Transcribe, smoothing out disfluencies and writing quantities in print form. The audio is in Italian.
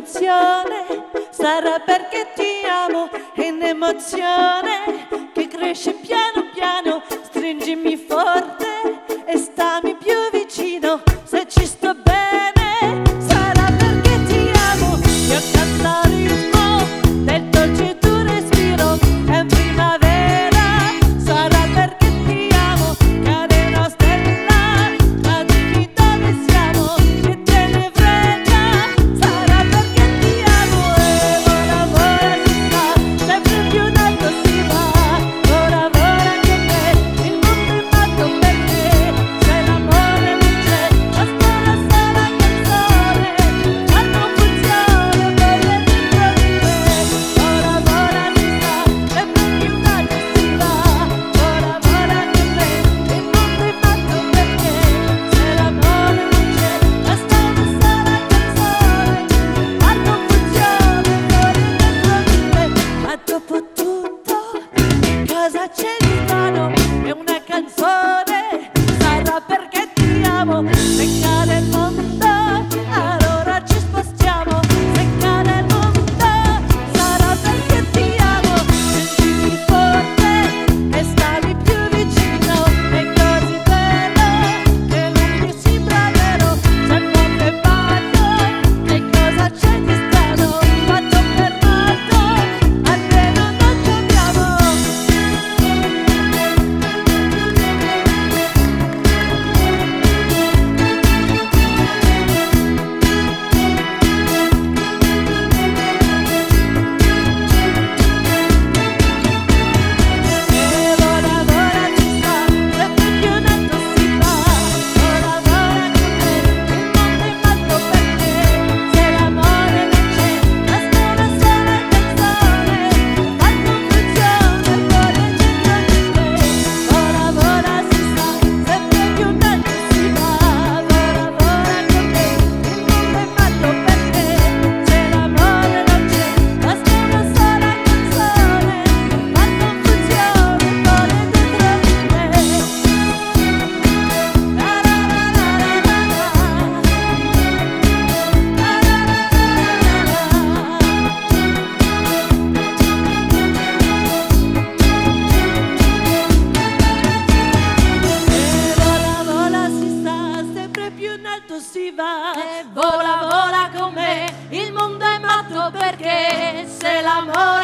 confusione, sarà perché ti amo, è un'emozione che cresce piano piano. Stringimi forte e stammi più vicino, se ci sto bene sarà perché ti amo. Io canto al ritmo del dolce tuo respiro, è in primavera, sarà perché ti amo. Cade una stella, ma dimmi dove siamo, che te ne frega, sarà perché ti amo. E vola vola si fa, sempre più in alto si va, vola vola con me, il mondo è matto per te. Se l'amore non c'è, basta una sola canzone, la confusione voglio dentro di me. Vola vola si fa, sempre più in alto si va, vola vola con me, il mondo è matto per te. Se l'amore non c'è, basta una sola canzone, la confusione voglio dentro di me. Ma dopo tutto, cosa c'è di strano? È una canzone, sarà perché ti amo. Se cade il mondo, allora ci spostiamo. Se cade il mondo, sarà perché ti amo. Sentimi forte e stammi più vicino, è così bello che non mi sembra vero. Se il mondo è matto, che cosa c'è di strano? Fatto per matto, almeno non ci abbiamo. E vola vola ci sta, sempre più in alto si va, vola vola con me, il mondo è matto per te. Se l'amore non c'è, basta una sola canzone, la confusione voglio dentro di te. Vola vola si sta, sempre più in alto si va, vola vola con me, il mondo è matto per te. Se l'amore non c'è, basta una sola canzone, la confusione voglio dentro di me. La la la la la la la. E vola vola si sta, sempre più in alto si va, vola vola con me, il mondo è matto perché se l'amore